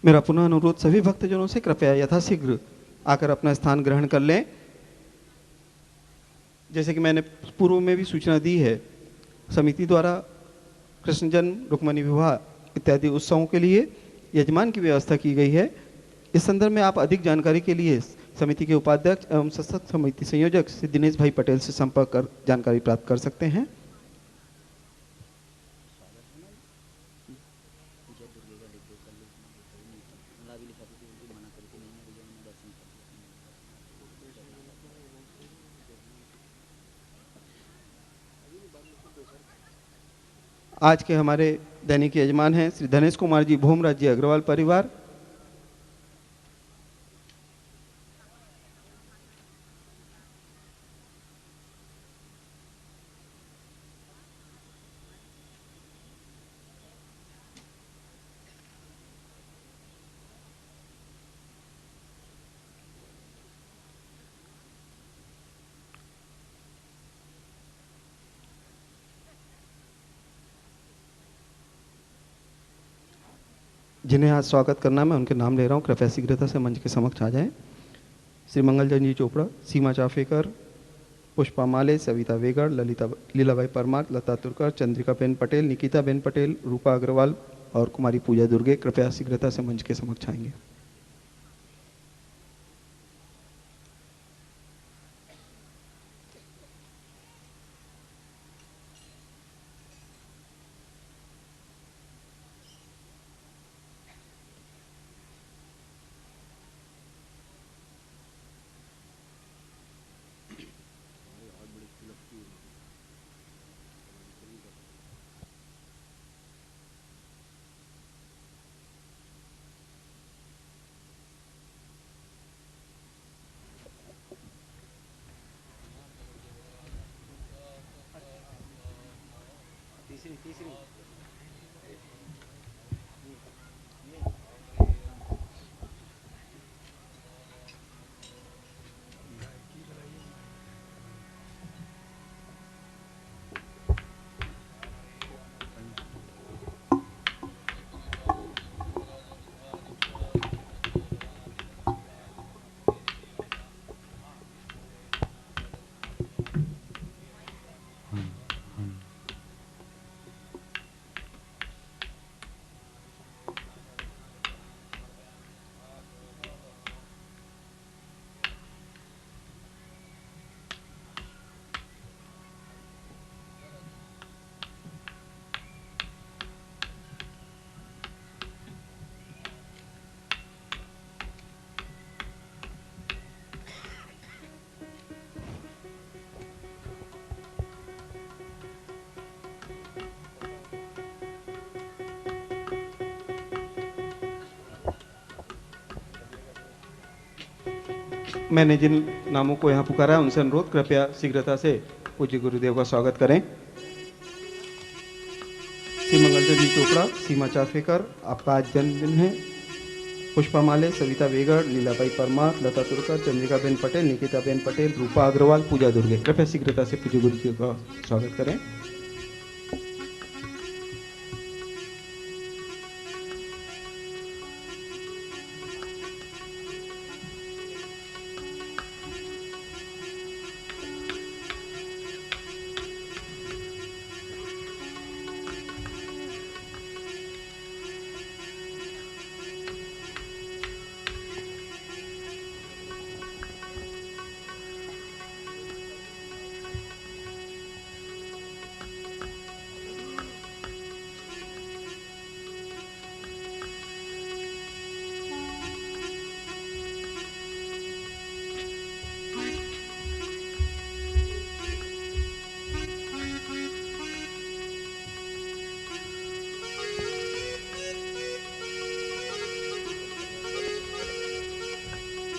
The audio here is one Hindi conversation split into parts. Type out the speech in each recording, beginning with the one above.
मेरा पुनः अनुरोध सभी भक्तजनों से कृपया यथाशीघ्र आकर अपना स्थान ग्रहण कर लें। जैसे कि मैंने पूर्व में भी सूचना दी है, समिति द्वारा कृष्ण जन्म, रुक्मणी विवाह इत्यादि उत्सवों के लिए यजमान की व्यवस्था की गई है। इस संदर्भ में आप अधिक जानकारी के लिए समिति के उपाध्यक्ष एवं सशक्त समिति संयोजक श्री दिनेश भाई पटेल से संपर्क कर जानकारी प्राप्त कर सकते हैं। आज के हमारे दैनिक यजमान हैं श्री धनेश कुमार जी, भूम राज्य अग्रवाल परिवार। जिन्हें आज स्वागत करना मैं उनके नाम ले रहा हूँ, कृपया शीघ्रता से मंच के समक्ष आ जाएं। श्री मंगलजन जी चोपड़ा, सीमा चाफेकर, पुष्पा माले, सविता वेगड़, लीलाबाई परमार, लता तुर्कर, चंद्रिका बेन पटेल, निकिता बेन पटेल, रूपा अग्रवाल और कुमारी पूजा दुर्गे कृपया शीघ्रता से मंच के समक्ष आएंगे। तीसरी मैंने जिन नामों को यहाँ पुकारा है उनसे अनुरोध कृपया शीघ्रता से पूज्य गुरुदेव का स्वागत करें। श्री मंगलजन जी चोपड़ा, सीमा चाफेकर, आपका आज जन्मदिन है। पुष्पा माले, सविता वेगड़, लीलाबाई परमार, लता तुर्कर, चंद्रिका बेन पटेल, निकिता बेन पटेल, रूपा अग्रवाल, पूजा दुर्गे कृपया शीघ्रता से पूज्य गुरुदेव का स्वागत करें।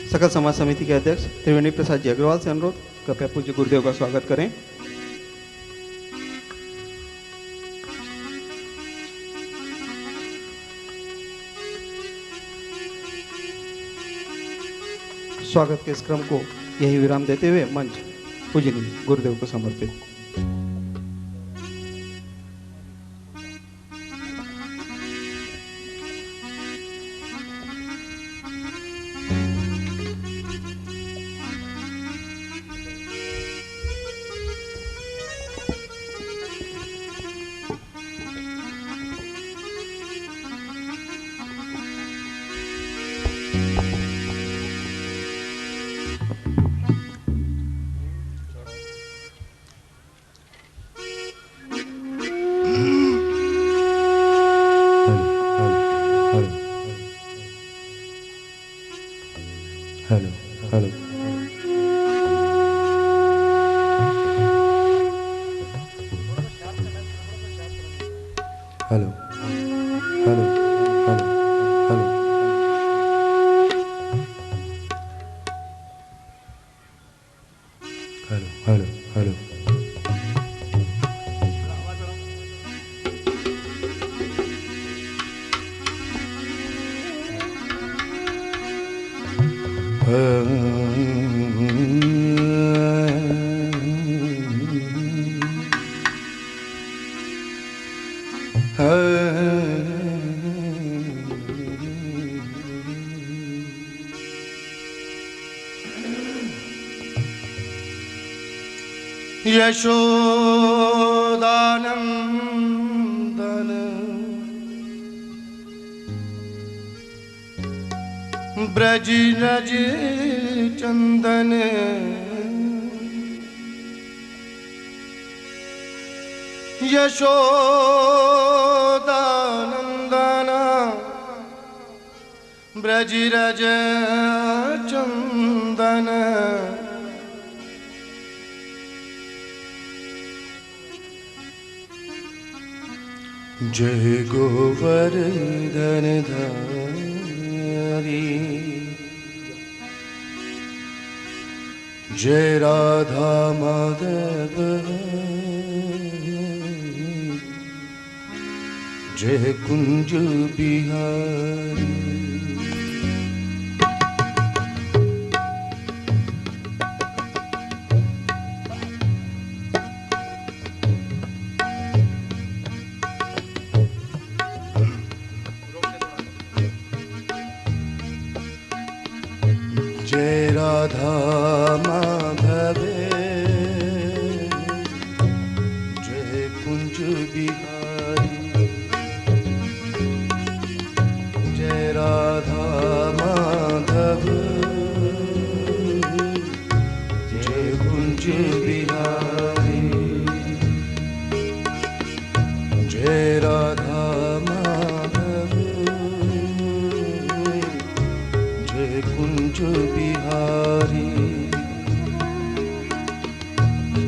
सकल समाज समिति के अध्यक्ष त्रिवेणी प्रसाद जी अग्रवाल से अनुरोध कृपया पूज्य गुरुदेव का स्वागत करें। स्वागत के इस क्रम को यही विराम देते हुए मंच पूजनीय गुरुदेव को समर्पित। Hello hello hello hello hello hello hello hello Yashodanandan Braj रज चंदन यशोदानंदन ब्रज रज चंदन जय गोवर्धन धारी जय राधा माधव जय कुंज बिहारी जय राधा माधव जय कुंज बिहारी जय राधा माधव जय कुंज बिहारी जय राधा माधव जय कुंज बिहारी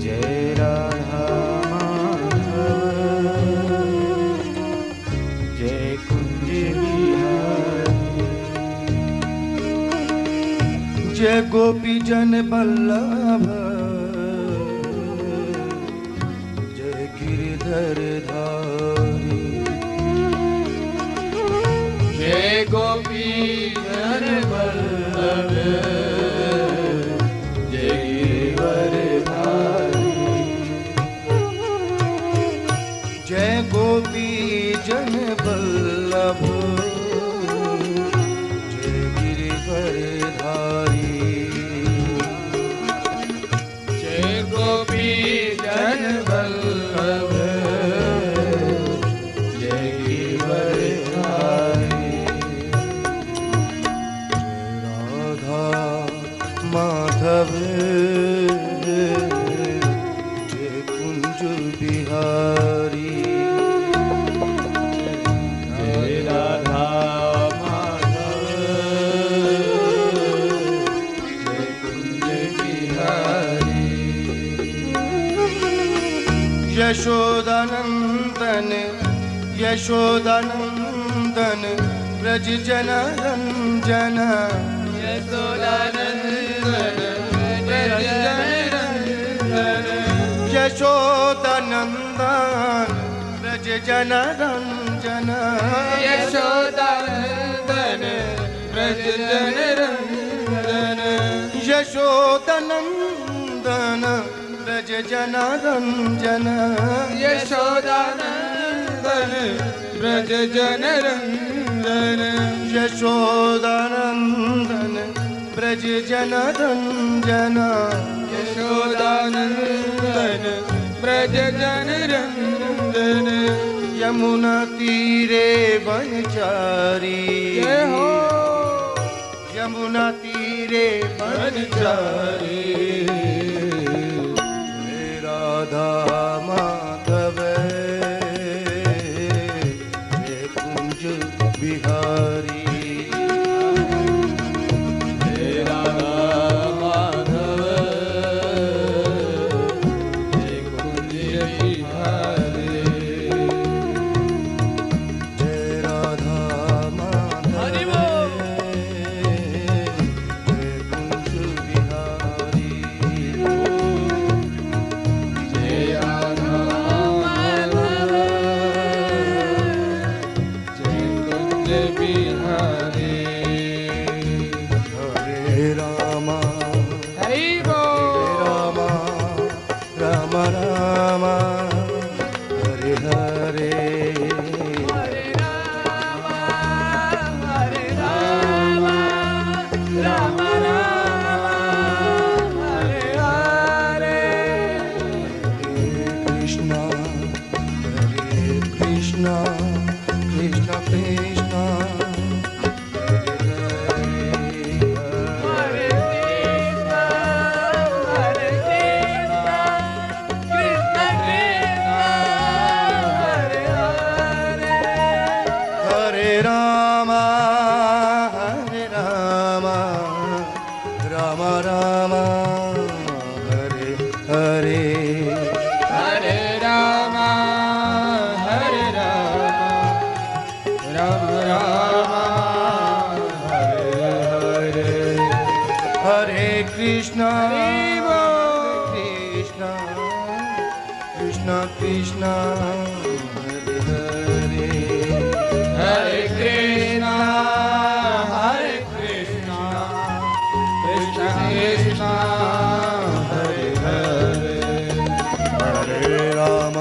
जय राधा माधव जय कुंज बिहारी जय गोपी जन बल्लभ जय गिरधर धारी जय गोपी जन बल्लभ जय गिरधर धारी जय गोपी जन बल्लभ जय गिरधर धारी जय गोपी जन बल्लभ जय गिरधर धारी माधव जय कुंज बिहारी जय राधा माधव जय कुंज बिहारी यशोदानंदन यशोदानंदन ब्रज जन रंजन यशोदानंदन ब्रज जन रंजन यशोदानंदन ब्रज जन रंजन यशोदानंदन ब्रज जन रंजन यशोदानंदन ब्रज जन रंजन यशोदानंदन ब्रज जन रंजन यशोदानंदन ब्रज जन रंजन यमुना तीरे वनचारी जय हो यमुना तीरे बनचारी हे राधा माधव हे कुंज बिहारी हे राधा माधव हे कुंज बिहारी जय राधा माधव हरि बोल। हे कुंज बिहारी जय राधा माधव जय कुंज बिहारी हरे रामा हरि बोल। रामा राम राम हरे हरे हरे राम राम राम हरे हरे कृष्णा कृष्ण कृष्ण कृष्ण हरे कृष्णा हरे कृष्णा कृष्ण कृष्ण हरे हरे हरे राम राम राम हरे हरे हरे राम राम राम हरे हरे हरे कृष्ण हरि बोल। कृष्ण कृष्ण कृष्ण हरे हरे हरे कृष्णा कृष्ण कृष्ण हरे हरे हरे राम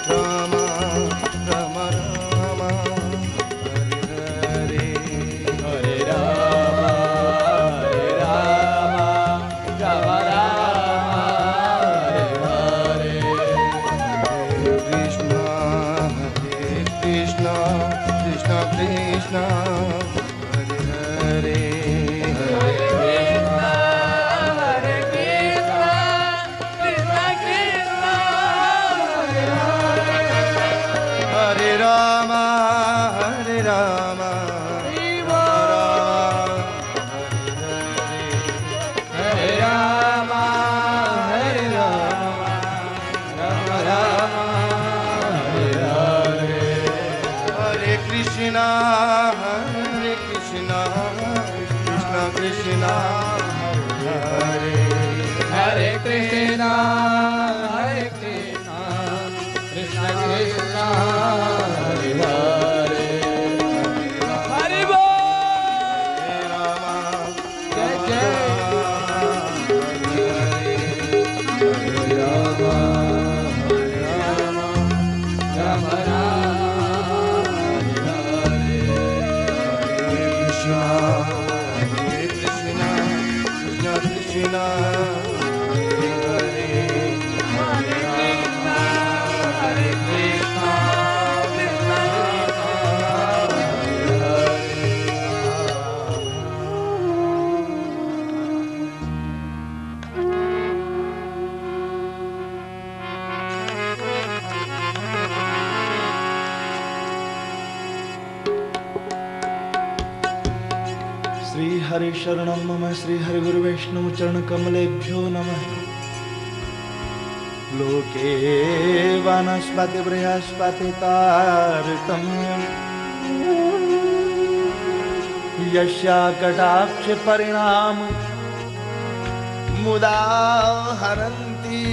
राम राम हरे हरे हरे राम राम राम हरे हरे कृष्ण कृष्ण कृष्ण कृष्ण हरे हरे हरे कृष्णा हरे कृष्णा कृष्ण कृष्ण हरे हरे हरे राम हरे राम हरि बोल। हरे राम राम राम हरे हरे हरे कृष्ण कृष्ण कृष्ण हरे हरे हरे कृष्णा कृष्ण कृष्ण हरे हरे हरि बोल। जय जय हरे राम राम राम हरे हरे कृष्ण कृष्ण कृष्ण हरे हरे हरे कृष्णा हरे कृष्णा कृष्ण कृष्ण हरे श्री हरि शरणं मम श्री हरि गुरु वैष्णव चरण कमलेभ्यो नमः। लोके वनस्पति बृहस्पति तारतम्यम् यस्या कटाक्ष परिणाम मुदा हरन्ति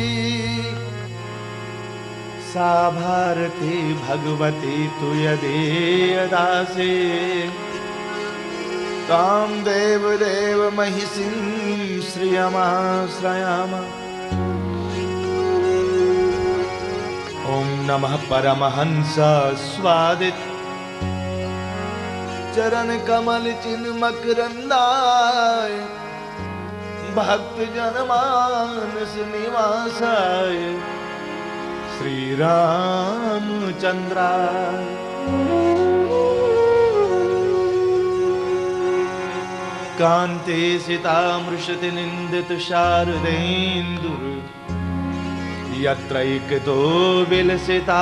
सा भारती भगवती तु यदीयदासे तां देव देव महिषीं श्रियमाश्रयाम। ॐ नमः परमहंस स्वादित चरण कमल चिन्ह मकरंदाय भक्त जनमानस निवासाय श्री रामचंद्राय। कान्ते सितामृषति निन्दित शारदेन्दुर यत्रैकतो विलसितामसितांग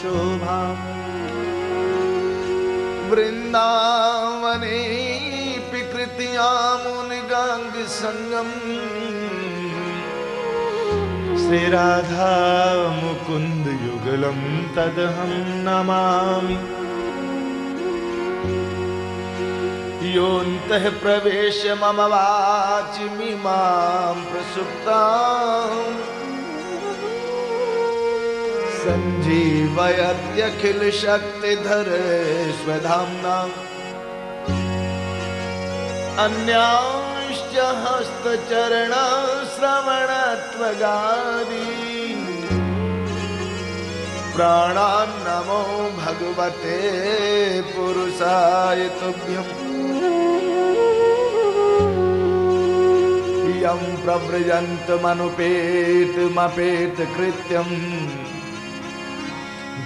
शोभा वृन्दावने कृत्यां मुनिगांग संगम श्री राधा मुकुंद युगलम तदहं नमामि योऽन्तः प्रवेश्य मम वाचिमिमां प्रसुप्तां सञ्जीवयत्यखिल शक्तिधर स्वधाम्ना अन्यांश्च हस्तचरणश्रवणत्वगादि प्राणान् नमो भगवते पुरुषाय तुभ्यम् यं प्रव्रजन्तमनुपेतमपेतकृत्यम्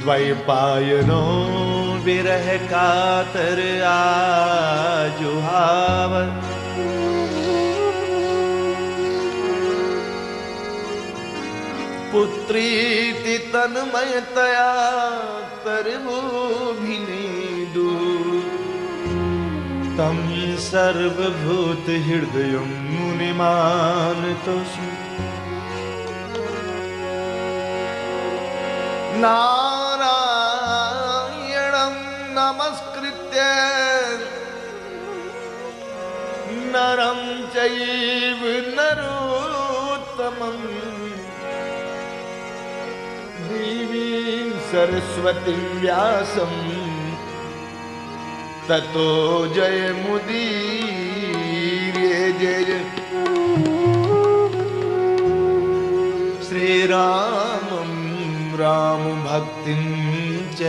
द्वैपायनो विरह कातर आजुहाव पुत्रीति तन्मयतया तरवोभिनेदु तं सर्वभूत हृदयं मुनिमानतोऽस्मि नारायणं नमस्कृत्य नरं चैव नरोत्तमं देवीं सरस्वतीं व्यासं ततो जयमुदीरये जय श्रीरामं राम भक्तिं च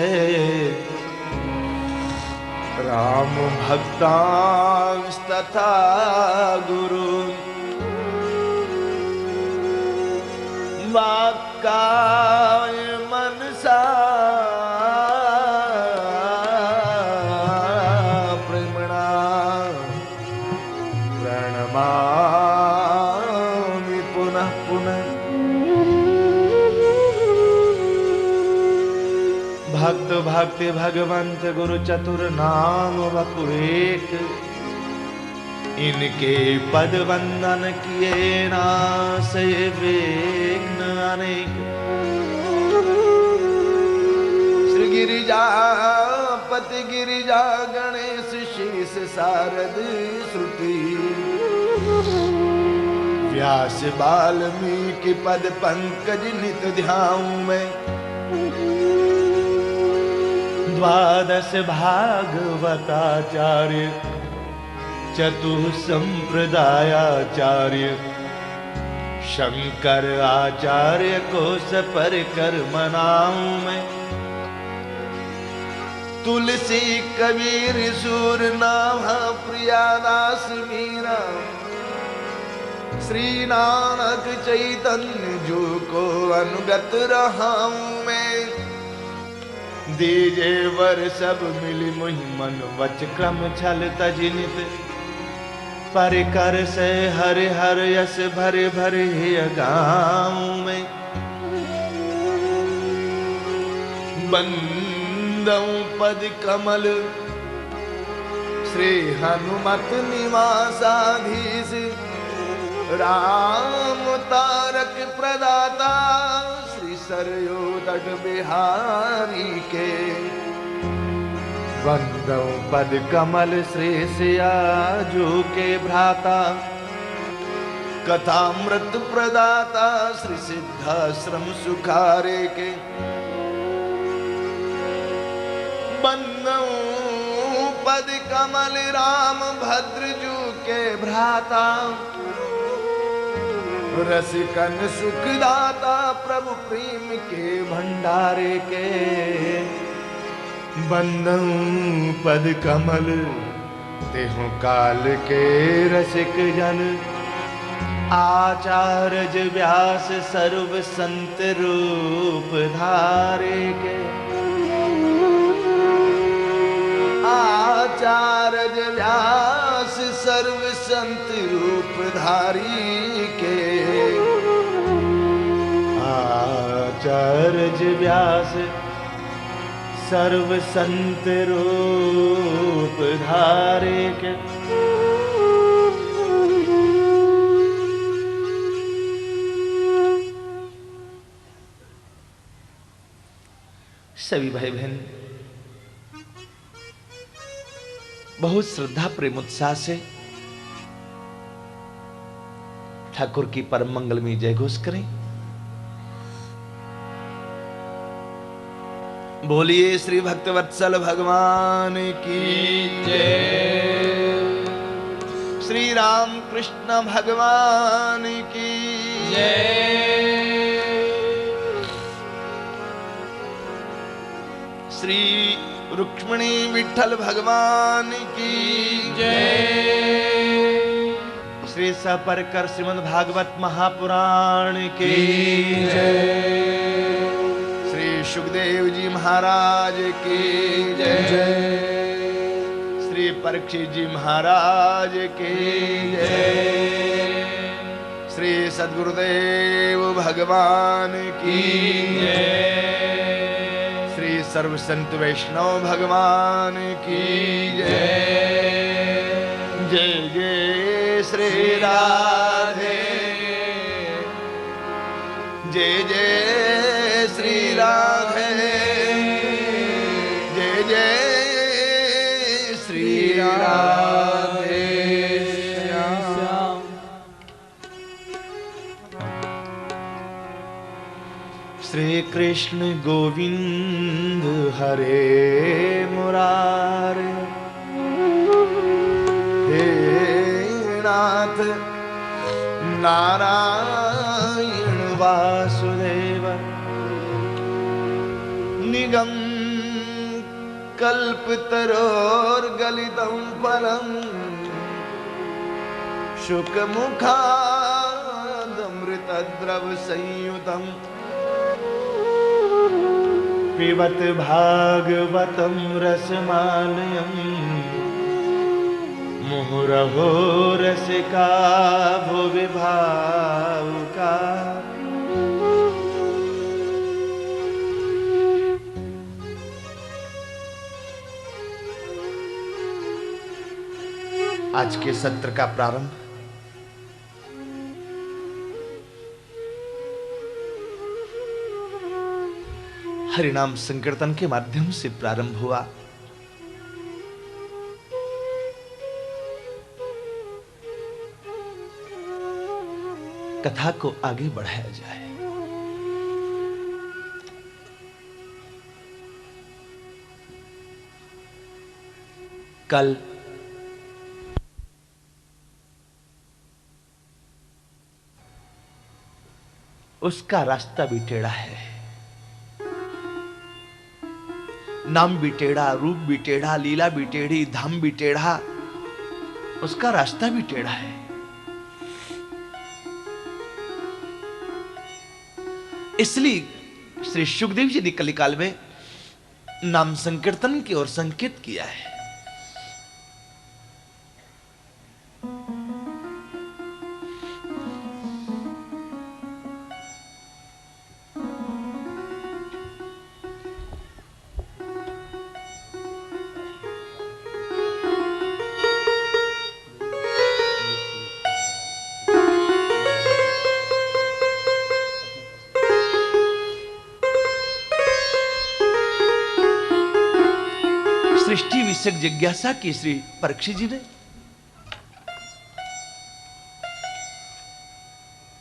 राम भक्तांस्तथा गुरु वाक्काय मनसा प्रेमणा प्रणमामि पुनः पुनः भक्त भक्ति भगवंत गुरु चतुर नाम वपुरेक इनके पद वंदन किए नासय विघ्न अनेक श्री गिरिजापति गिरिजा गणेश शीस शारद श्रुति व्यास वाल्मीकि पद पंकज नित ध्याऊं मैं द्वादश भागवताचार्य चतुसंप्रदायाचार्य शंकर आचार्य को सपर कर मनाऊं मैं तुलसी कबीर सूर नाभा प्रियादास मीरा श्री नानक चैतन्य जो को अनुगत रहा हूं मैं दीजे वर सब मिली मुहि मन वच क्रम छल तजिनित परिकर से हरि हर यस भरे भरे गाँव में बंदौ पद कमल श्री हनुमत निवासाधीश राम तारक प्रदाता श्री सरयू तट बिहारी के वंदौ पद कमल श्री सियाजू के भ्राता कथामृत प्रदाता श्री सिद्धाश्रम सुखारे के वंदौ पद कमल राम भद्रजू के भ्राता रसिकन सुखदाता प्रभु प्रेम के भंडारे के वंदौ पद कमल तेहु काल के रसिक जन आचार्य व्यास सर्व संत रूप धारे के आचार्य व्यास सर्व संत रूपधारी के, आचार्य व्यास सर्व संत रूपधारी के। सभी भाई बहन बहुत श्रद्धा प्रेम उत्साह से ठाकुर की परम मंगलमयी जय घोष करें। बोलिए श्री भक्तवत्सल भगवान की जय, श्री राम कृष्ण भगवान की जय, श्री रुक्मिणी विठल भगवान की जय, श्री सपरकर श्रीमद् भागवत महापुराण की जय, श्री सुखदेव जी महाराज की जय, श्री परीक्षित जी महाराज की जय, श्री सद्गुरुदेव भगवान की जय, श्री सर्व संत वैष्णव भगवान की जय। जय जय श्री राधे, जय जय श्री राधे, जय जय श्री राधे श्याम। श्री कृष्ण गोविंद हरे मुरारे, हे नाथ नारायण वासुदेव, निगम कल्पतरोर्गलितं फलं, शुकमुखादमृतद्रव संयुतं, पिबत भागवतं रसमालयं, मुहुरहो रसिका भुवि भावुका। आज के सत्र का प्रारंभ हरिनाम संकीर्तन के माध्यम से प्रारंभ हुआ। कथा को आगे बढ़ाया जाए। कल उसका रास्ता भी टेढ़ा है, नाम भी टेढ़ा, रूप भी टेढ़ा, लीला भी टेढ़ी, धाम भी टेढ़ा, उसका रास्ता भी टेढ़ा है। इसलिए श्री सुखदेव जी ने कलिकाल में नाम संकीर्तन की ओर संकेत किया है। सृष्टि विषयक जिज्ञासा की श्री परीक्षित जी ने,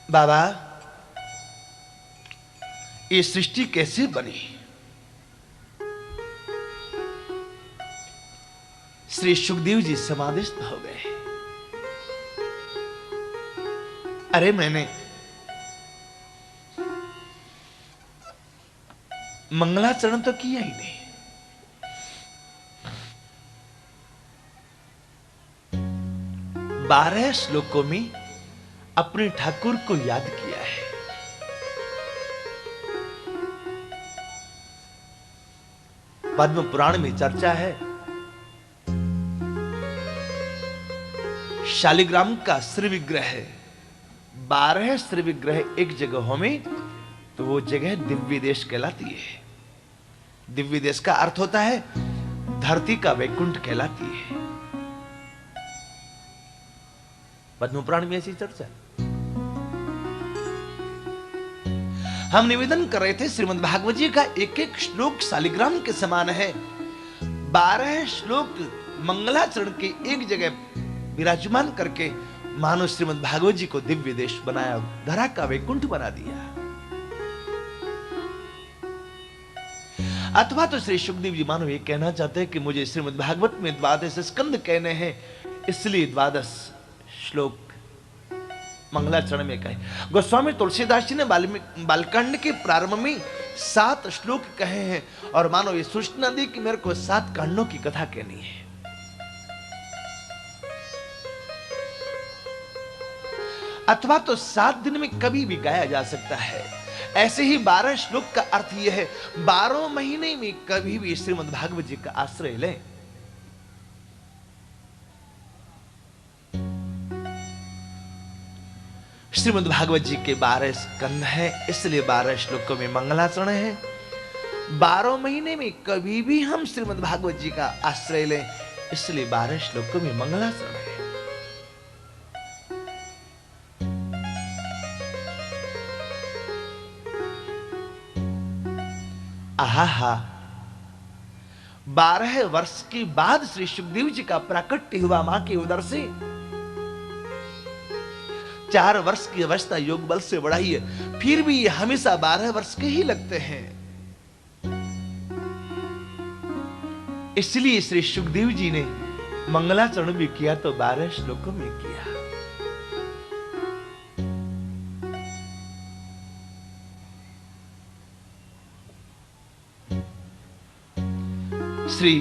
बाबा ये सृष्टि कैसे बनी? श्री सुखदेव जी समाधिस्थ हो गए। अरे मैंने मंगलाचरण तो किया ही नहीं, 12 श्लोकों में अपने ठाकुर को याद किया है। पद्म पुराण में चर्चा है शालिग्राम का श्री विग्रह है, 12 श्री विग्रह एक जगह में, तो वो जगह दिव्य देश कहलाती है। दिव्य देश का अर्थ होता है धरती का वैकुंठ कहलाती है। पद्म पुराण में ऐसी चर्चा। हम निवेदन कर रहे थे श्रीमद् भागवत जी का एक एक श्लोक शालिग्राम के समान है। 12 श्लोक मंगलाचरण के एक जगह विराजमान करके मानो श्रीमद् भागवत जी को दिव्य देश बनाया, धरा का वैकुंठ बना दिया। अथवा तो श्री सुखदेव जी मानो ये कहना चाहते हैं कि मुझे श्रीमद् भागवत में 12 स्कंद कहने हैं, इसलिए 12 श्लोक मंगलाचरण में कहे। गोस्वामी तुलसीदास जी ने बालकांड के प्रारंभ में 7 श्लोक कहे हैं और मानो ये सूचना दी कि मेरे को 7 कांडों की कथा कहनी है। अथवा तो 7 दिन में कभी भी गाया जा सकता है। ऐसे ही 12 श्लोक का अर्थ यह है 12 महीने में कभी भी श्रीमद् भागवत जी का आश्रय लें। श्रीमद् भागवत जी के 12 स्कंद हैं, इसलिए 12 श्लोकों में मंगलाचरण है। 12 महीने में कभी भी हम श्रीमद् भागवत जी का आश्रय लें, इसलिए 12 श्लोकों में मंगलाचरण है। आहा, 12 वर्ष के बाद श्री सुखदेव जी का प्राकट्य हुआ मां के उदर से। 4 वर्ष की अवस्था योग बल से बढ़ाई है, फिर भी ये हमेशा 12 वर्ष के ही लगते हैं। इसलिए श्री सुखदेव जी ने मंगलाचरण भी किया तो 12 श्लोकों में किया। श्री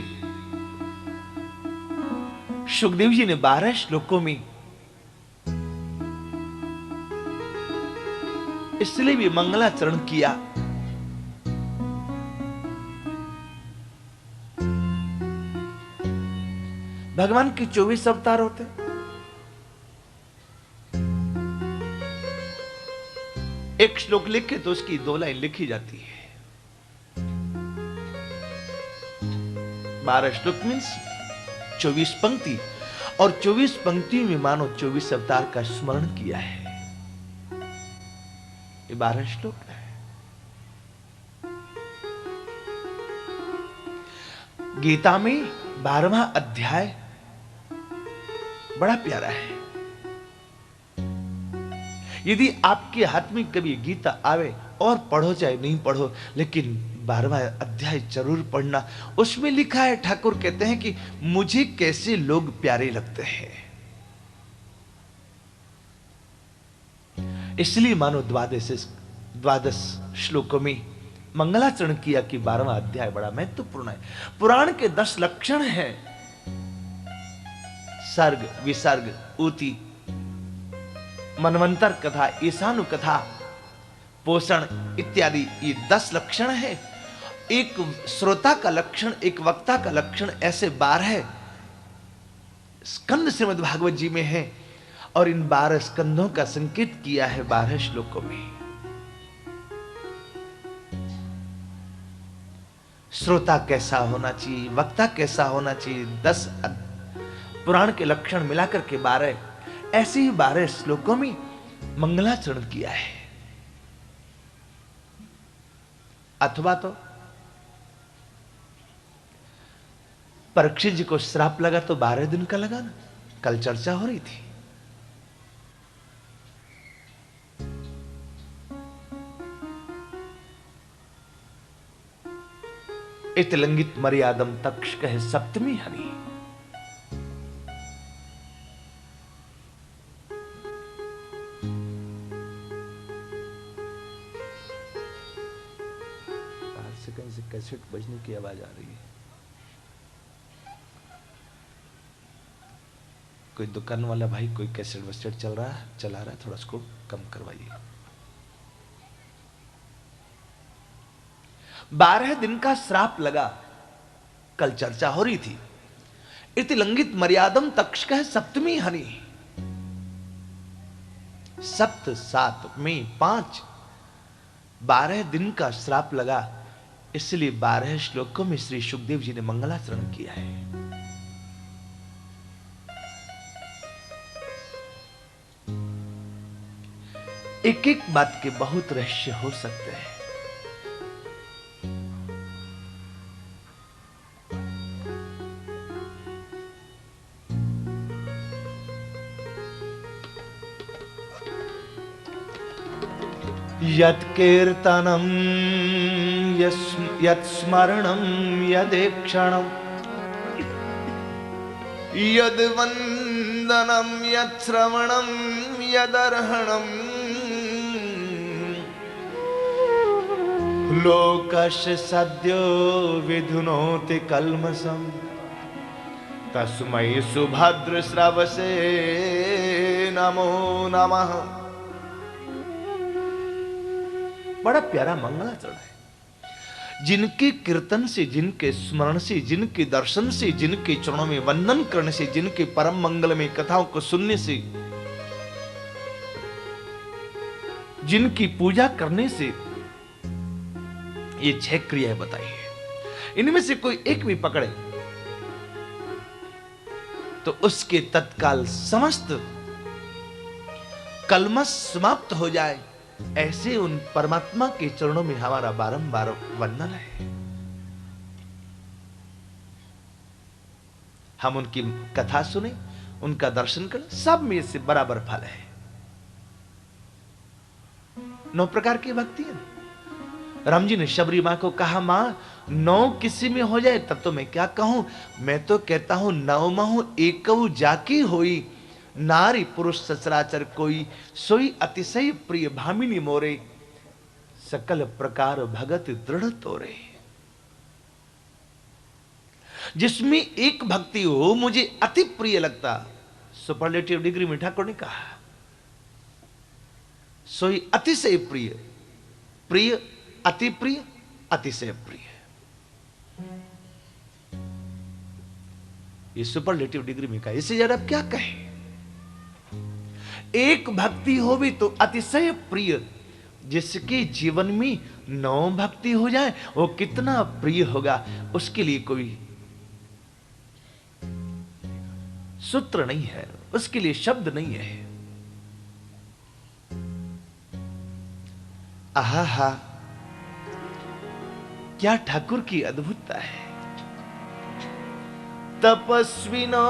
सुखदेव जी ने 12 श्लोकों में इसलिए भी मंगलाचरण किया। भगवान के 24 अवतार होते, एक श्लोक लिखे तो उसकी 2 लाइन लिखी जाती है। 12 श्लोक मीन्स 24 पंक्ति, और 24 पंक्ति में मानो 24 अवतार का स्मरण किया है। ये 12 श्लोक है। गीता में 12वां अध्याय बड़ा प्यारा है। यदि आपके हाथ में कभी गीता आवे और पढ़ो चाहे नहीं पढ़ो, लेकिन 12वां अध्याय जरूर पढ़ना। उसमें लिखा है, ठाकुर कहते हैं कि मुझे कैसे लोग प्यारे लगते हैं। इसलिए मानो 12 श्लोकों में मंगलाचरण किया कि 12वां अध्याय बड़ा महत्वपूर्ण है। पुराण के 10 लक्षण हैं, सर्ग, विसर्ग, ऊति, मनवंतर कथा, ईशानु कथा, पोषण इत्यादि, ये 10 लक्षण है। एक श्रोता का लक्षण, एक वक्ता का लक्षण, ऐसे 12 स्कंद श्रीमद् भागवत जी में है और इन 12 स्कंदों का संकेत किया है 12 श्लोकों में। श्रोता कैसा होना चाहिए, वक्ता कैसा होना चाहिए, 10 पुराण के लक्षण मिलाकर के 12, ऐसे ही 12 श्लोकों में मंगलाचरण किया है। अथवा तो परीक्षित जी को श्राप लगा तो 12 दिन का लगा ना, कल चर्चा हो रही थी। इतलंगित मर्यादम तक्ष कहे सप्तमी हरि। से कहीं से कैसेट बजने की आवाज आ रही है। कोई दुकान वाला भाई कोई कैसेट वसेट चला रहा है, थोड़ा उसको कम करवाइए। 12 दिन का श्राप लगा, कल चर्चा हो रही थी। इति लंघित मर्यादम तक्षक सप्तमी हनि। सप्त 7 में 5 12 दिन का श्राप लगा, इसलिए 12 श्लोकों में श्री सुखदेव जी ने मंगलाचरण किया है। एक एक बात के बहुत रहस्य हो सकते हैं। यत्कीर्तनं यत्स्मरणं यदेक्षणं यद्वन्दनं यत्श्रवणं यदर्हणं लोकस्य सद्यो विधुनोति कल्मषं तस्मै सुभद्र श्रवसे नमो नमः। बड़ा प्यारा मंगलाचरण है। जिनके कीर्तन से, जिनके स्मरण से, जिनके दर्शन से, जिनके चरणों में वंदन करने से, जिनके परम मंगल में कथाओं को सुनने से, जिनकी पूजा करने से, ये 6 क्रियाएं बताई है। इनमें से कोई एक भी पकड़े तो उसके तत्काल समस्त कलमश समाप्त हो जाए, ऐसे उन परमात्मा के चरणों में हमारा बारंबार वंदन है। हम उनकी कथा सुने, उनका दर्शन करें, सब में से बराबर फल है। 9 प्रकार की भक्ति है। राम जी ने शबरी मां को कहा, मां 9 किसी में हो जाए तब तो मैं क्या कहूं, मैं तो कहता हूं 9 महु एकऊ जाकी होई, नारी पुरुष सचराचर कोई, सोई अतिशय प्रिय भामिनी मोरे, सकल प्रकार भगत दृढ़ तोरे। जिसमें एक भक्ति हो मुझे अति प्रिय लगता, सुपरलेटिव डिग्री में ठाकुर ने कहा, सोई अतिशय प्रिय, प्रिय, अति प्रिय, अतिशय प्रिय। ये सुपरलेटिव डिग्री में कहा, इससे ज्यादा अब क्या कहें। एक भक्ति हो भी तो अतिशय प्रिय, जिसके जीवन में 9 भक्ति हो जाए वो कितना प्रिय होगा, उसके लिए कोई सूत्र नहीं है, उसके लिए शब्द नहीं है। आहा, क्या ठाकुर की अद्भुतता है। तपस्विनो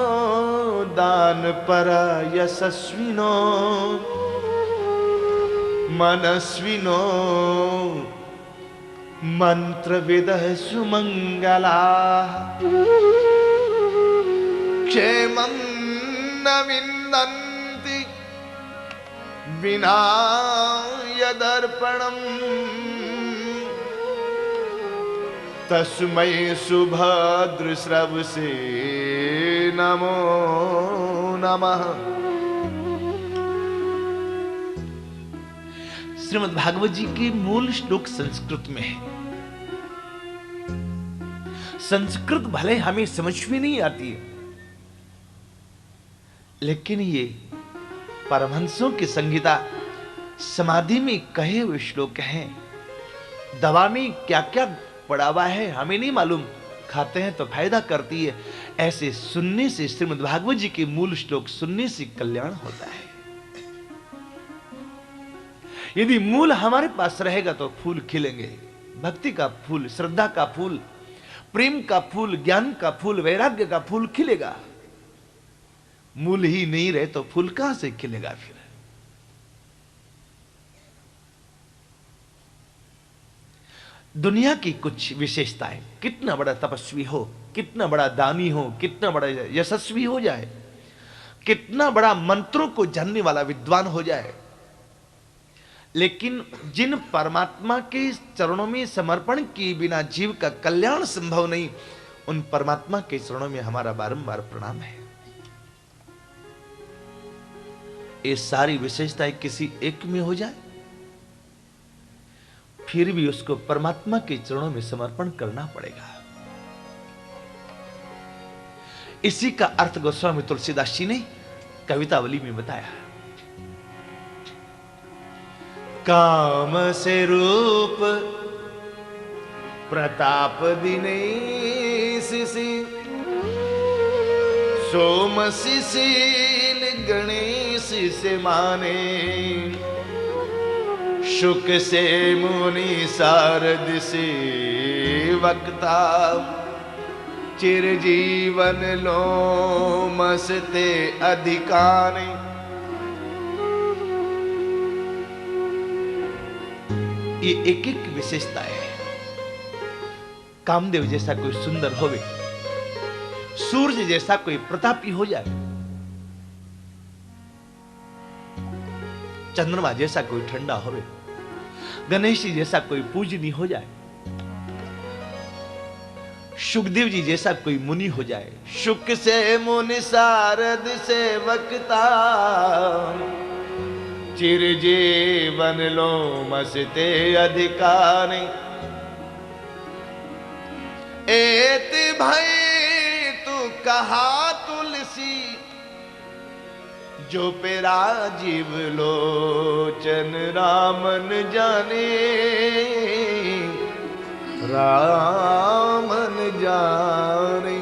दान परा यशस्विनो मनस्विनो मंत्रविदः सुमंगला क्षेमं न विन्दन्ति विना यदर्पणम् तस्मै सुभद्र श्रवसे नमो नमः। श्रीमद् भागवत जी के मूल श्लोक संस्कृत में है। संस्कृत भले हमें समझ में नहीं आती है, लेकिन ये परमहंसों की संगीता समाधि में कहे हुए श्लोक हैं। दवा में क्या क्या पड़ा हुआ है हमें नहीं मालूम, खाते हैं तो फायदा करती है। ऐसे सुनने से, श्रीमद् भागवत जी के मूल श्लोक सुनने से कल्याण होता है। यदि मूल हमारे पास रहेगा तो फूल खिलेंगे। भक्ति का फूल, श्रद्धा का फूल, प्रेम का फूल, ज्ञान का फूल, वैराग्य का फूल खिलेगा। मूल ही नहीं रहे तो फूल कहां से खिलेगा फिर। दुनिया की कुछ विशेषताएं, कितना बड़ा तपस्वी हो, कितना बड़ा दानी हो, कितना बड़ा यशस्वी हो जाए, कितना बड़ा मंत्रों को जानने वाला विद्वान हो जाए, लेकिन जिन परमात्मा के चरणों में समर्पण किए बिना जीव का कल्याण संभव नहीं, उन परमात्मा के चरणों में हमारा बारंबार प्रणाम है। ये सारी विशेषताएं किसी एक में हो जाए, फिर भी उसको परमात्मा के चरणों में समर्पण करना पड़ेगा। इसी का अर्थ गोस्वामी तुलसीदास जी ने कवितावली में बताया। काम से रूप प्रताप दिनेश से सोम शील गणेश से माने शुक से मुनि सारद से वक्ता चिरजीवन लो मसते अधिकाने। ये एक एक विशेषता है। कामदेव जैसा कोई सुंदर होवे, सूर्य जैसा कोई प्रतापी हो जाए, चंद्रमा जैसा कोई ठंडा होवे, गणेश जी जैसा कोई पूजनीय हो जाए, सुखदेव जी जैसा कोई मुनि हो जाए। शुक से मुनि सारद से वक्ता चिरजीवन लो मसते अधिकारी। एत भई तू कहा तुलसी जो पे राजीव लोचन रामन जाने रामन जाने।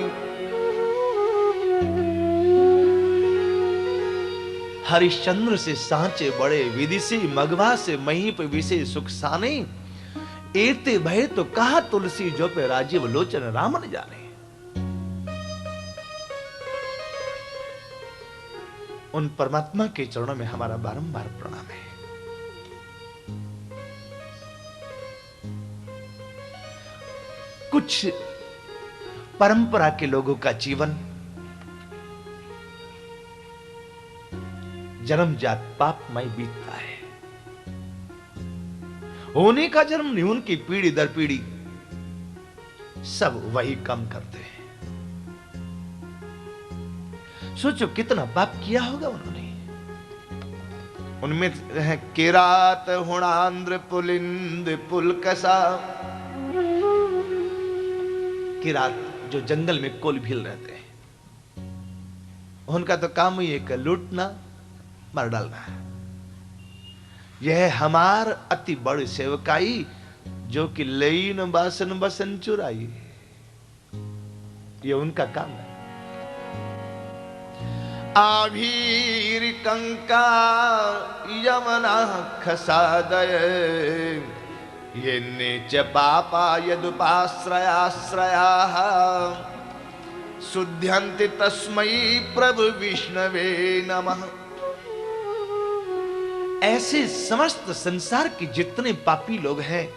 हरिश्चंद्र से सांचे बड़े विदिशी मगवा से महीप विषे सुख साने। एते भय तो कहा तुलसी जो पे राजीव लोचन रामन जाने। उन परमात्मा के चरणों में हमारा बारंबार प्रणाम है। कुछ परंपरा के लोगों का जीवन जन्मजात पापमय बीतता है। होने का जन्म नहीं, उनकी पीढ़ी दर पीढ़ी सब वही काम करते हैं। सोचो कितना पाप किया होगा उन्होंने। उनमें है किरात हुणांद्र पुलिंद पुलकसा। किरात जो जंगल में कोल भील रहते हैं, उनका तो काम ही एक लूटना मार डालना है। यह हमार अति बड़ी सेवकाई जो कि लईन बासन बसन चुराई, ये उनका काम है। आभीर कंका यमना खसादय ये नीच पापा यदुपाश्रयाश्रया शुद्ध्यन्ति तस्मै प्रभु विष्णवे नमः। ऐसे समस्त संसार के जितने पापी लोग हैं,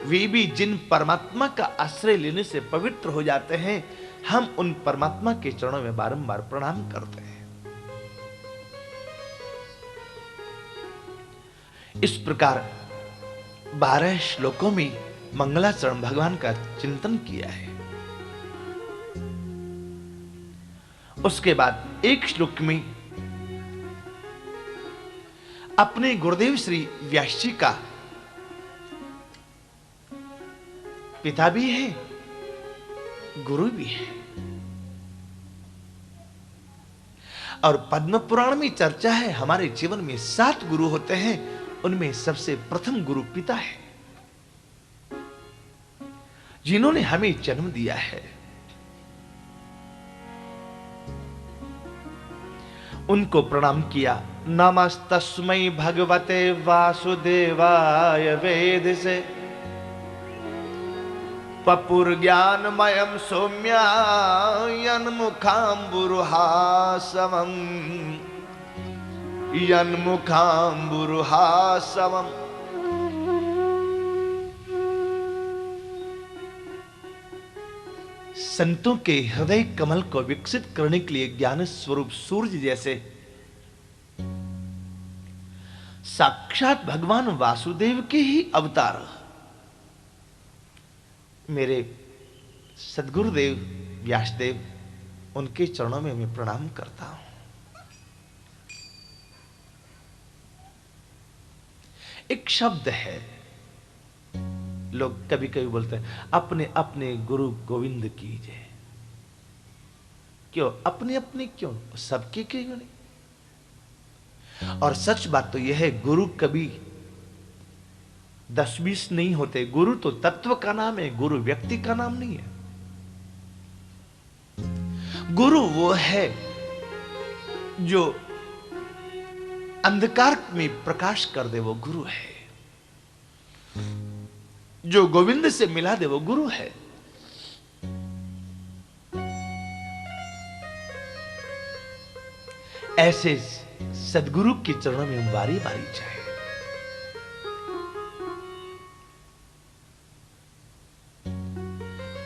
वे भी जिन परमात्मा का आश्रय लेने से पवित्र हो जाते हैं, हम उन परमात्मा के चरणों में बारंबार प्रणाम करते हैं। इस प्रकार 12 श्लोकों में मंगलाचरण भगवान का चिंतन किया है। उसके बाद एक श्लोक में अपने गुरुदेव श्री व्यास जी का पिता भी है, गुरु भी है। और पद्म पुराण में चर्चा है, हमारे जीवन में 7 गुरु होते हैं, उनमें सबसे प्रथम गुरु पिता है, जिन्होंने हमें जन्म दिया है। उनको प्रणाम किया। नमस्तस्मै भगवते वासुदेवाय वेद से पपुर ज्ञानमयम सौम्या यन्मुखाम्बुरुहासवम् यन्मुखाम्बुरुहासवम्। संतों के हृदय कमल को विकसित करने के लिए ज्ञान स्वरूप सूर्य जैसे साक्षात भगवान वासुदेव के ही अवतार मेरे सद्गुरुदेव व्यासदेव, उनके चरणों में मैं प्रणाम करता हूं। एक शब्द है, लोग कभी कभी बोलते हैं अपने अपने गुरु गोविंद की जय। क्यों अपने अपने, क्यों सबके क्यों नहीं? और सच बात तो यह है, गुरु कभी 10-20 नहीं होते। गुरु तो तत्व का नाम है, गुरु व्यक्ति का नाम नहीं है। गुरु वो है जो अंधकार में प्रकाश कर दे, वो गुरु है। जो गोविंद से मिला दे, वो गुरु है। ऐसे सदगुरु के चरणों में बारी बारी जाए।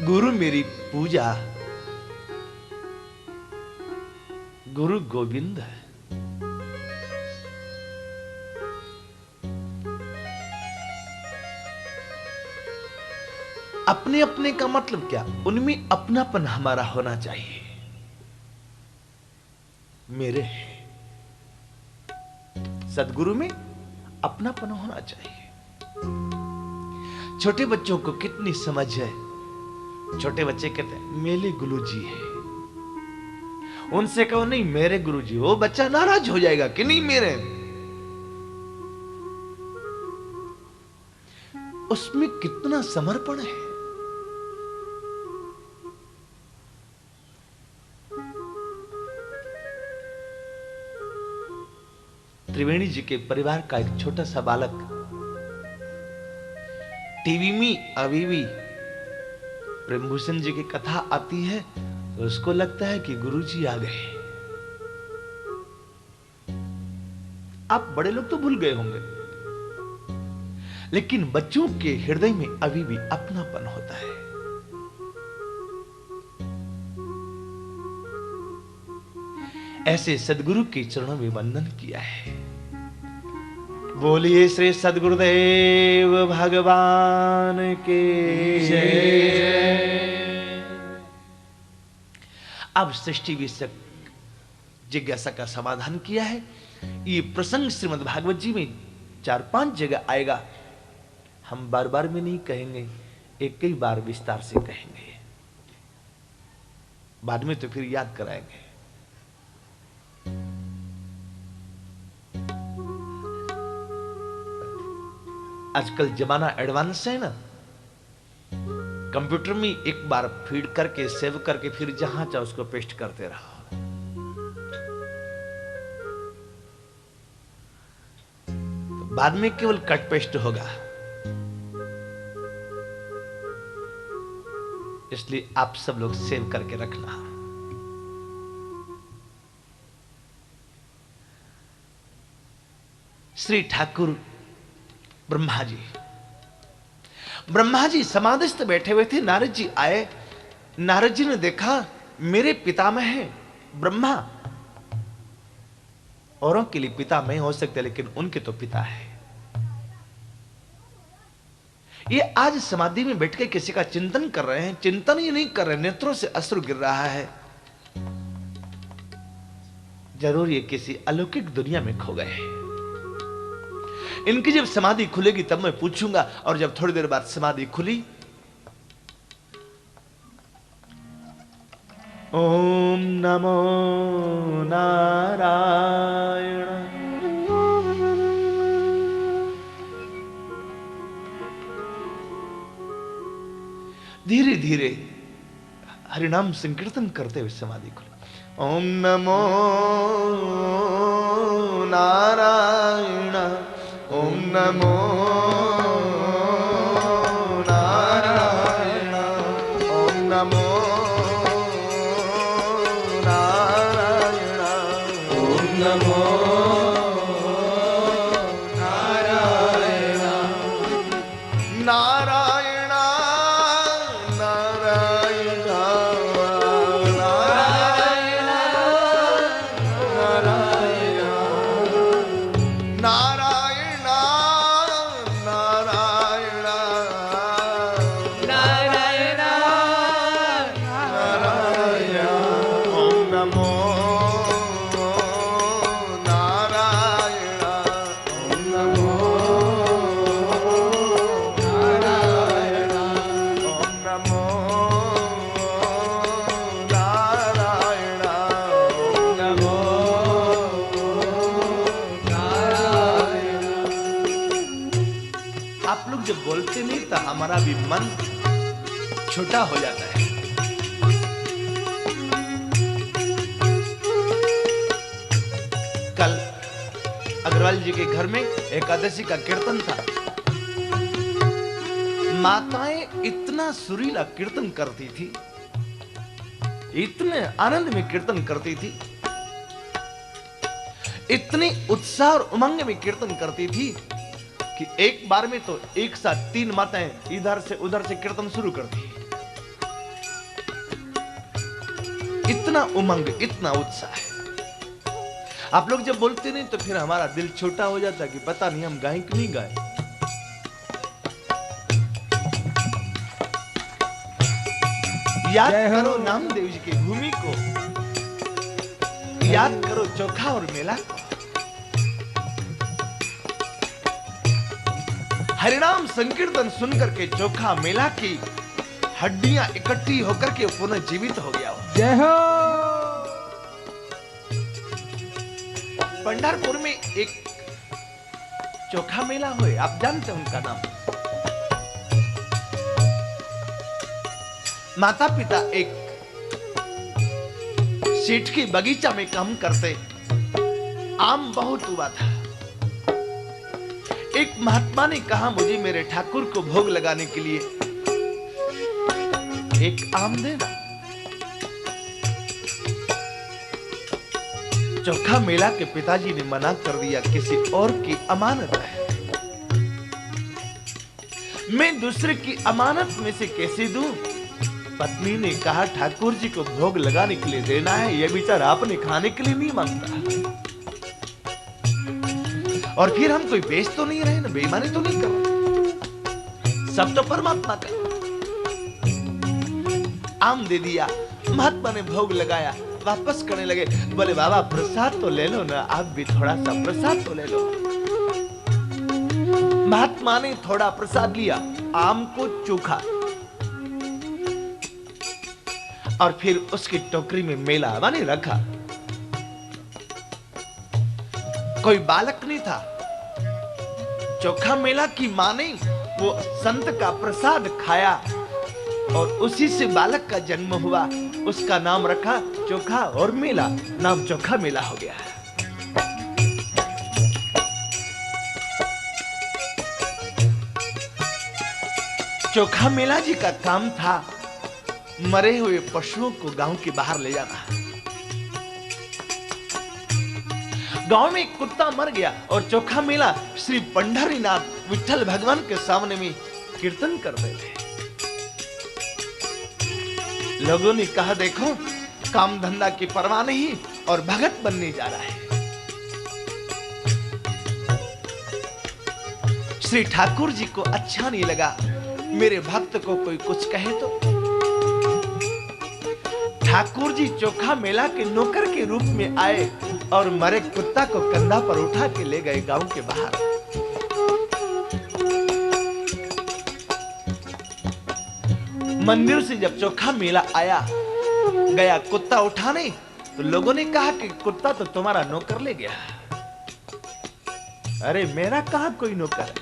गुरु मेरी पूजा, गुरु गोविंद है। अपने अपने का मतलब क्या? उनमें अपनापन हमारा होना चाहिए। मेरे सदगुरु में अपनापन होना चाहिए। छोटे बच्चों को कितनी समझ है। छोटे बच्चे कहते हैं मेरे गुरुजी है। उनसे कहो नहीं मेरे गुरुजी, वो बच्चा नाराज हो जाएगा कि नहीं मेरे। उसमें कितना समर्पण है। त्रिवेणी जी के परिवार का एक छोटा सा बालक टीवी में अभी भी प्रेमभूषण जी की कथा आती है तो उसको लगता है कि गुरुजी आ गए। आप बड़े लोग तो भूल गए होंगे, लेकिन बच्चों के हृदय में अभी भी अपनापन होता है। ऐसे सदगुरु के चरणों में वंदन किया है। बोलिए श्री सदगुरुदेव भगवान के जय। अब सृष्टि विषयक जिज्ञासा का समाधान किया है। ये प्रसंग श्रीमद् भागवत जी में 4-5 जगह आएगा। हम बार बार में नहीं कहेंगे, एक ही बार विस्तार से कहेंगे, बाद में तो फिर याद कराएंगे। आजकल जमाना एडवांस है ना, कंप्यूटर में एक बार फीड करके सेव करके फिर जहां चाहो उसको पेस्ट करते रहो। तो बाद में केवल कट पेस्ट होगा। इसलिए आप सब लोग सेव करके रखना। श्री ठाकुर ब्रह्मा जी समाधिस्थ बैठे हुए थे। नारद जी आए। नारद जी ने देखा मेरे पितामह हैं ब्रह्मा। औरों के लिए पितामह हो सकते, लेकिन उनके तो पिता है। ये आज समाधि में बैठ के किसी का चिंतन कर रहे हैं। चिंतन ही नहीं कर रहे, नेत्रों से अश्रु गिर रहा है। जरूर ये किसी अलौकिक दुनिया में खो गए हैं। इनकी जब समाधि खुलेगी तब मैं पूछूंगा। और जब थोड़ी देर बाद समाधि खुली, ओम नमो नारायण। धीरे धीरे हरिनाम संकीर्तन करते हुए समाधि खुली। ओम नमो नारायण, ओम नमो नारायण, ओम नमो नारायण, ओम नमो नारायण, नारायण नारायण नारायण नारायण नारायण नारायण नारायण, ओम नमो बोलते नहीं तो हमारा भी मन छोटा हो जाता है। कल अग्रवाल जी के घर में एकादशी का कीर्तन था। माताएं इतना सुरीला कीर्तन करती थी, इतने आनंद में कीर्तन करती थी, इतनी उत्साह और उमंग में कीर्तन करती थी कि एक बार में तो एक साथ 3 माताएं इधर से उधर से कीर्तन शुरू कर दी। इतना उमंग, इतना उत्साह है। आप लोग जब बोलते नहीं तो फिर हमारा दिल छोटा हो जाता है कि पता नहीं हम गाएं कि नहीं गाएं। याद करो नामदेव जी की भूमि को, याद करो चोखा और मेला को। हरिनाम संकीर्तन सुनकर के चोखा मेला की हड्डियां इकट्ठी होकर के पुनः जीवित हो गया। जय हो। पंढरपुर में एक चोखा मेला हुए, आप जानते हैं उनका नाम। माता पिता एक सेठ की बगीचा में काम करते, आम बहुत हुआ था। एक महात्मा ने कहा मुझे मेरे ठाकुर को भोग लगाने के लिए एक आम देना। चोखा मेला के पिताजी ने मना कर दिया, किसी और की अमानत है, मैं दूसरे की अमानत में से कैसे दूं। पत्नी ने कहा ठाकुर जी को भोग लगाने के लिए देना है, यह बेचारा आपने खाने के लिए नहीं मांगता। और फिर हम कोई बेच तो नहीं रहे ना, बेईमानी तो नहीं कर रहे, सब तो परमात्मा का। आम दे दिया, महात्मा ने भोग लगाया, वापस करने लगे। बोले बाबा प्रसाद तो ले लो ना, आप भी थोड़ा सा प्रसाद तो ले लो। महात्मा ने थोड़ा प्रसाद लिया, आम को चोखा, और फिर उसकी टोकरी में मेला माने रखा। कोई बालक नहीं था। चोखा मेला की मां ने वो संत का प्रसाद खाया और उसी से बालक का जन्म हुआ। उसका नाम रखा चोखा और मेला, नाम चोखा मेला हो गया। चोखा मेला जी का काम था मरे हुए पशुओं को गांव के बाहर ले जाना। गांव में एक कुत्ता मर गया और चोखा मेला श्री पंढरीनाथ विठल भगवान के सामने में कीर्तन कर रहे थे। लोगों ने कहा देखो काम धंधा की परवाह नहीं और भगत बनने जा रहा है। श्री ठाकुर जी को अच्छा नहीं लगा मेरे भक्त को कोई कुछ कहे तो। ठाकुर जी चोखा मेला के नौकर के रूप में आए और मरे कुत्ता को कंधा पर उठा के ले गए गांव के बाहर। मंदिर से जब चोखा मेला आया गया कुत्ता उठाने, तो लोगों ने कहा कि कुत्ता तो तुम्हारा नौकर ले गया। अरे मेरा कहां कोई नौकर है।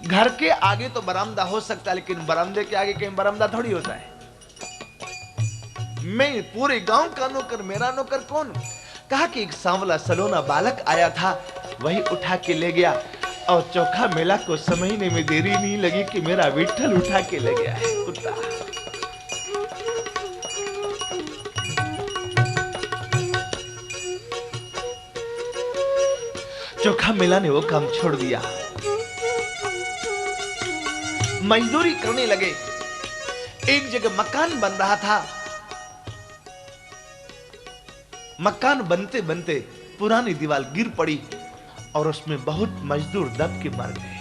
घर के आगे तो बरामदा हो सकता है, लेकिन बरामदे के आगे कहीं बरामदा थोड़ी होता है। मैं पूरे गांव का नौकर, मेरा नौकर कौन। कहा कि एक सांवला सलोना बालक आया था, वही उठा के ले गया। और चोखा मेला को समझने में देरी नहीं लगी कि मेरा विठल उठा के ले गया है कुत्ता। चोखा मेला ने वो काम छोड़ दिया, मजदूरी करने लगे। एक जगह मकान बन रहा था, मकान बनते बनते पुरानी दीवार गिर पड़ी और उसमें बहुत मजदूर दब के मर गए।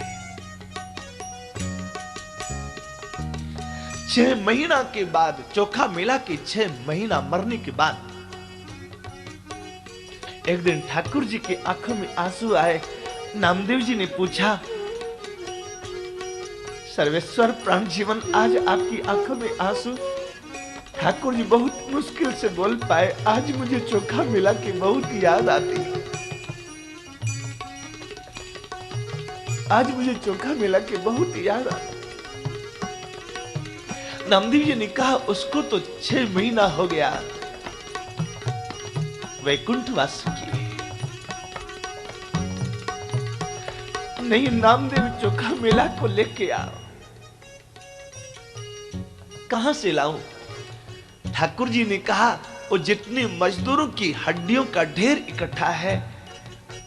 6 महीना के बाद, चोखा मेला के 6 महीना मरने के बाद एक दिन ठाकुर जी की आंखों में आंसू आए। नामदेव जी ने पूछा, सर्वेश्वर प्राण जीवन आज आपकी आंखों में आंसू। ठाकुर जी बहुत मुश्किल से बोल पाए, आज मुझे चोखा मेला की बहुत याद आती। आज मुझे चोखा मेला के बहुत याद आ। नामदेव जी ने कहा उसको तो 6 महीना हो गया वैकुंठवास किए। नहीं नामदेव चोखा मेला को लेके आओ। कहां से लाऊं? ठाकुर जी ने कहा वो जितने मजदूरों की हड्डियों का ढेर इकट्ठा है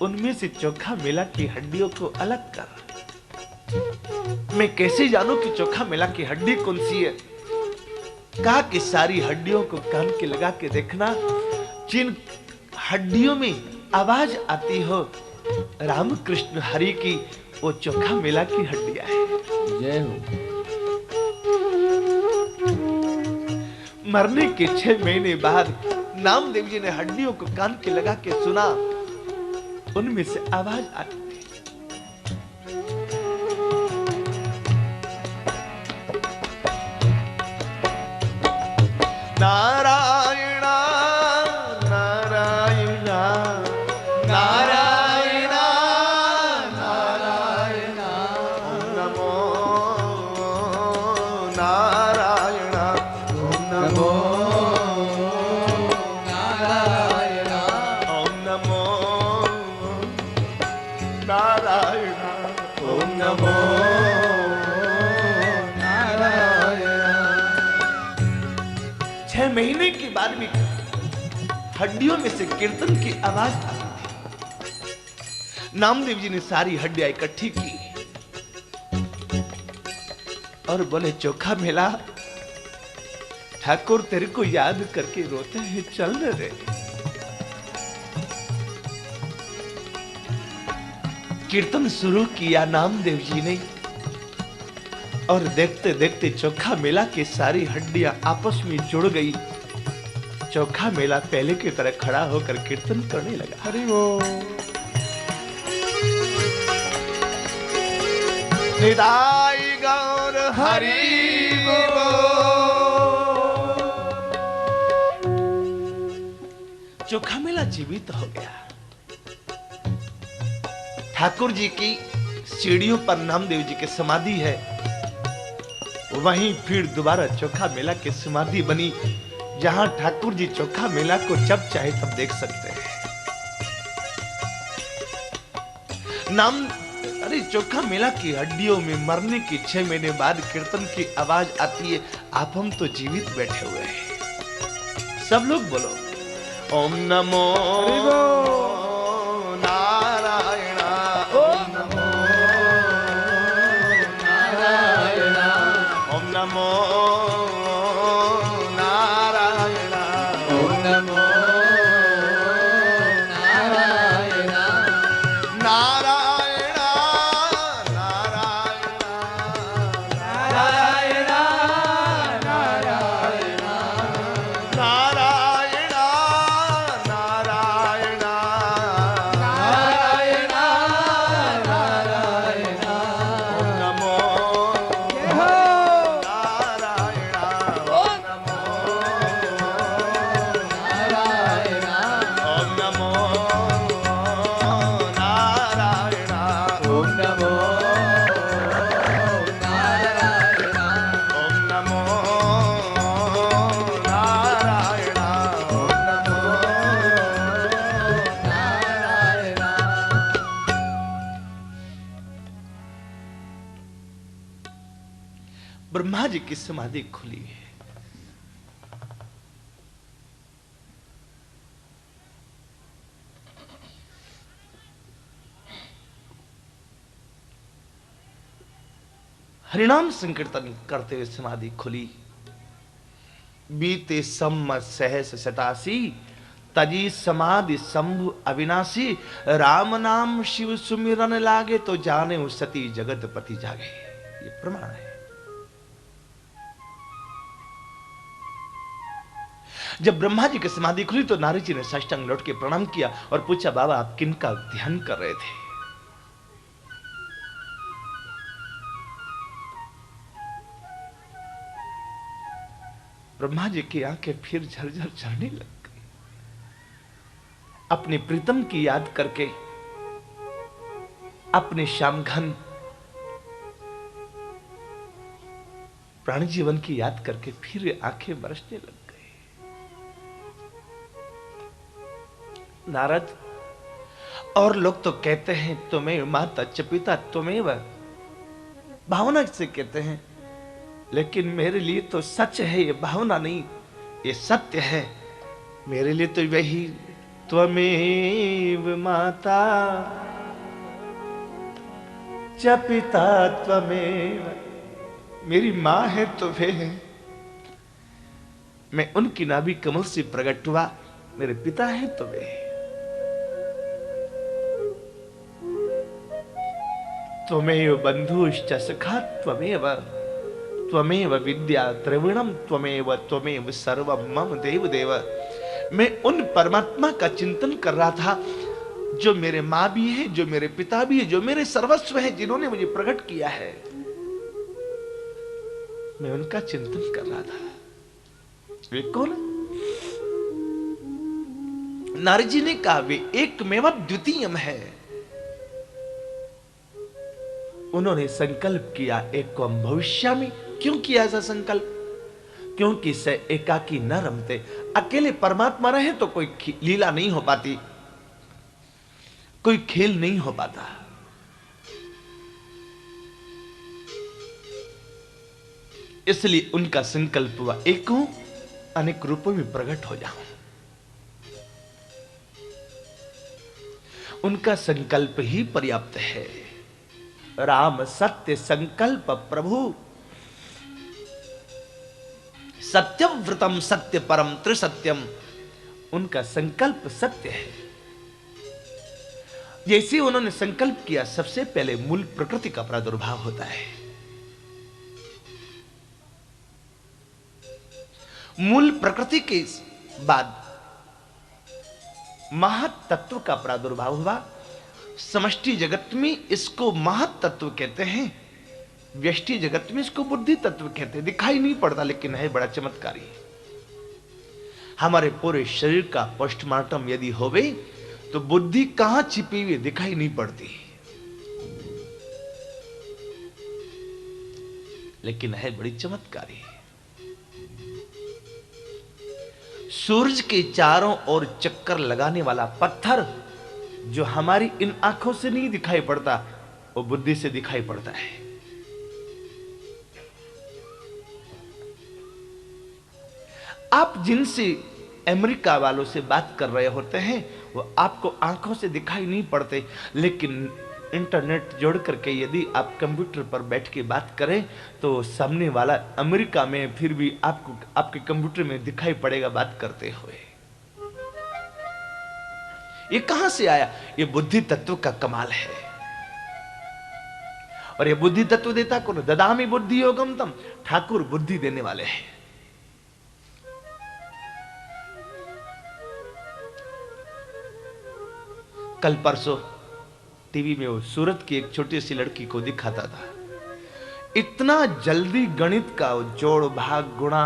उनमें से चोखा मेला की हड्डियों को अलग कर। मैं कैसे जानूं कि चोखा मेला की हड्डी कौन सी है? कहा कि सारी हड्डियों को कान के लगा के देखना, जिन हड्डियों में आवाज आती हो राम कृष्ण हरि की, वो चोखा मेला की हड्डियां है। जय हो। मरने के 6 महीने बाद नामदेव जी ने हड्डियों को कान के लगा के सुना, उनमें से आवाज आती थी। नारायण नारायण नारायण नारायण नमो नारायण नमो नारायण। ओम नमो नारायण ओम नमो नारायण। 6 महीने के बाद भी हड्डियों में से कीर्तन की आवाज आती थी। नामदेव जी ने सारी हड्डियां इकट्ठी की और बोले चोखा मेला, ठाकुर तेरे को याद करके रोते हैं, चल न रे। कीर्तन शुरू किया नामदेव जी ने और देखते देखते चोखा मेला की सारी हड्डियां आपस में जुड़ गई। चोखा मेला पहले की तरह खड़ा होकर कीर्तन करने लगा। हरि वो। निताय गौर हरि चोखा मेला जीवित हो गया। ठाकुर जी की सीढ़ियों पर नामदेव जी की समाधि है, वहीं फिर दोबारा चोखा मेला की समाधि बनी, जहां ठाकुर जी चोखा मेला को जब चाहे तब देख सकते हैं। अरे चोखा मेला की हड्डियों में मरने की 6 महीने बाद कीर्तन की आवाज आती है, आप हम तो जीवित बैठे हुए हैं। सब लोग बोलो ओम नमो नारायण ओम नमो नारायण ओम नमो नारायण ओम नमो नारायण। नारायण नारायण नारायण नारायण नारायण नारायण नारायण नारायण। ओम नमो जय हो। नारायण ओम नमो नारायण ओम नमो नारायण ओम नमो नारायण ओम नमो नारायण ओम नमो नारायण। ब्रह्मा जी की समाधि खुली है। हरिनाम संकीर्तन करते हुए समाधि खुली। बीते सम्मत सहस 87 तजी समाधि शंभु अविनाशी। राम नाम शिव सुमिरन लागे तो जाने उस सती जगत पति जागे। ये प्रमाण है। जब ब्रह्मा जी की समाधि खुली तो नारद जी ने साष्टांग लौट के प्रणाम किया और पूछा, बाबा आप किनका ध्यान कर रहे थे? ब्रह्मा जी की आंखें फिर झरझर झरने लग गई। अपने प्रीतम की याद करके अपने श्याम घन प्राणी जीवन की याद करके फिर आंखें बरसने लग गई। नारद, और लोग तो कहते हैं तुम्हें माता च पिता तुम्हें, भावना से कहते हैं, लेकिन मेरे लिए तो सच है, ये भावना नहीं, ये सत्य है। मेरे लिए तो वही त्वमेव माता च पिता त्वमेव, मेरी मां है तो वे है, मैं उनकी नाभि कमल से प्रकट हुआ, मेरे पिता है तो वे है। त्वमेव बंधुश्च सखा त्वमेव, त्वमेव विद्या द्रविणम त्वमेव, त्वमेव सर्वम मम देव देव। मैं उन परमात्मा का चिंतन कर रहा था जो मेरे मां भी है, जो मेरे पिता भी है, जो मेरे सर्वस्व है, जिन्होंने मुझे प्रकट किया है, मैं उनका चिंतन कर रहा था। वे कौन? नारद जी ने कहा वे एकमेव द्वितीयम है। उन्होंने संकल्प किया एकम भविष्यामि। क्यों किया ऐसा संकल्प? क्योंकि से एकाकी न रमते, अकेले परमात्मा रहे तो कोई लीला नहीं हो पाती, कोई खेल नहीं हो पाता। इसलिए उनका संकल्प हुआ एक हूं, अनेक रूपों में प्रकट हो जाऊं। उनका संकल्प ही पर्याप्त है। राम सत्य संकल्प प्रभु, सत्यव्रतम सत्य परम त्रिसत्यम। उनका संकल्प सत्य है। जैसे उन्होंने संकल्प किया, सबसे पहले मूल प्रकृति का प्रादुर्भाव होता है। मूल प्रकृति के बाद महातत्व का प्रादुर्भाव हुआ। समष्टि जगत में इसको महातत्व कहते हैं, व्यष्टि जगत में इसको बुद्धि तत्व कहते हैं। दिखाई नहीं पड़ता लेकिन है बड़ा चमत्कारी। हमारे पूरे शरीर का पोस्टमार्टम यदि होवे तो बुद्धि कहां छिपी हुई दिखाई नहीं पड़ती, लेकिन है बड़ी चमत्कारी। सूरज के चारों ओर चक्कर लगाने वाला पत्थर जो हमारी इन आंखों से नहीं दिखाई पड़ता, वो बुद्धि से दिखाई पड़ता है। आप जिनसे अमेरिका वालों से बात कर रहे होते हैं वो आपको आंखों से दिखाई नहीं पड़ते, लेकिन इंटरनेट जोड़ करके यदि आप कंप्यूटर पर बैठ के बात करें तो सामने वाला अमेरिका में फिर भी आपको आपके कंप्यूटर में दिखाई पड़ेगा बात करते हुए। ये कहां से आया? ये बुद्धि तत्व का कमाल है। और ये बुद्धि तत्व देता कौन? ददामि बुद्धि योगम तम, ठाकुर बुद्धि देने वाले हैं। कल परसों टीवी में वो सूरत की एक छोटी सी लड़की को दिखाता था। इतना जल्दी गणित का जोड़ भाग गुणा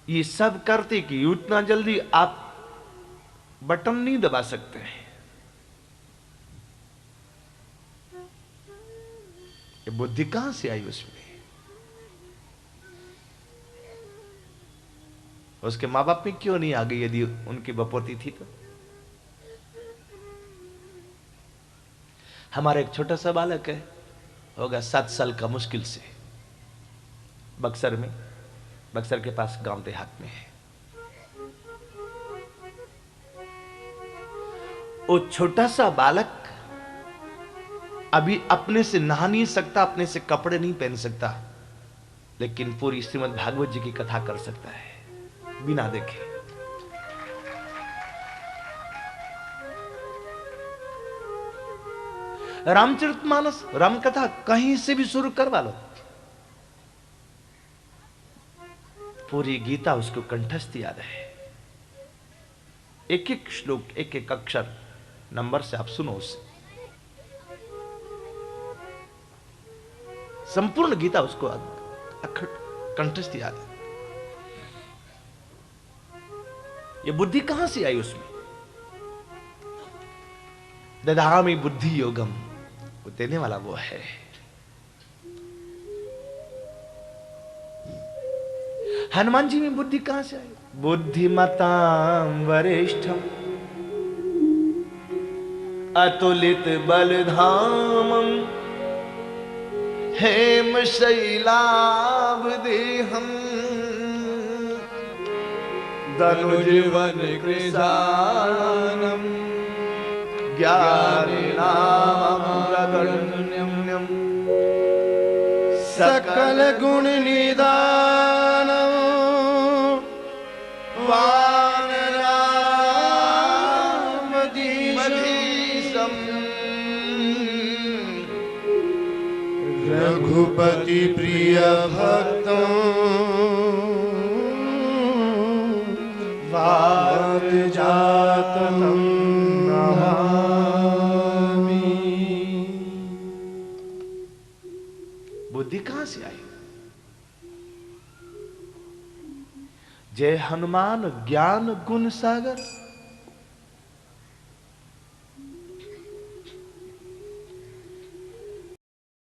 ये सब करते कि उतना जल्दी आप बटन नहीं दबा सकते हैं। ये बुद्धि कहां से आई उसमें? उसके मां बाप में क्यों नहीं आ गई? यदि उनकी बपोती थी तो। हमारा एक छोटा सा बालक है, होगा 7 साल का मुश्किल से, बक्सर में, बक्सर के पास गांव देहात में है। वो छोटा सा बालक अभी अपने से नहा नहीं सकता, अपने से कपड़े नहीं पहन सकता, लेकिन पूरी श्रीमद् भागवत जी की कथा कर सकता है बिना देखे। रामचरितमानस, राम कथा कहीं से भी शुरू करवा लो, पूरी गीता उसको कंठस्थ याद है। एक एक श्लोक, एक एक अक्षर नंबर से आप सुनो उसे। संपूर्ण गीता उसको कंठस्थ याद है। ये बुद्धि कहां से आई उसमें? ददामि बुद्धि योगम, वो देने वाला वो है। हनुमान जी में बुद्धि कहां से आई? बुद्धिमतां वरिष्ठम अतुलित बलधामम हेम शैलाभ देहम धनुजीवन कृशानम ज्ञानिनामप्रगण्यम सकल गुण निदान मधीशम रघुपति प्रिय भक्तों वात जातम नमामि। बुद्धि कहां से आई? जय हनुमान ज्ञान गुण सागर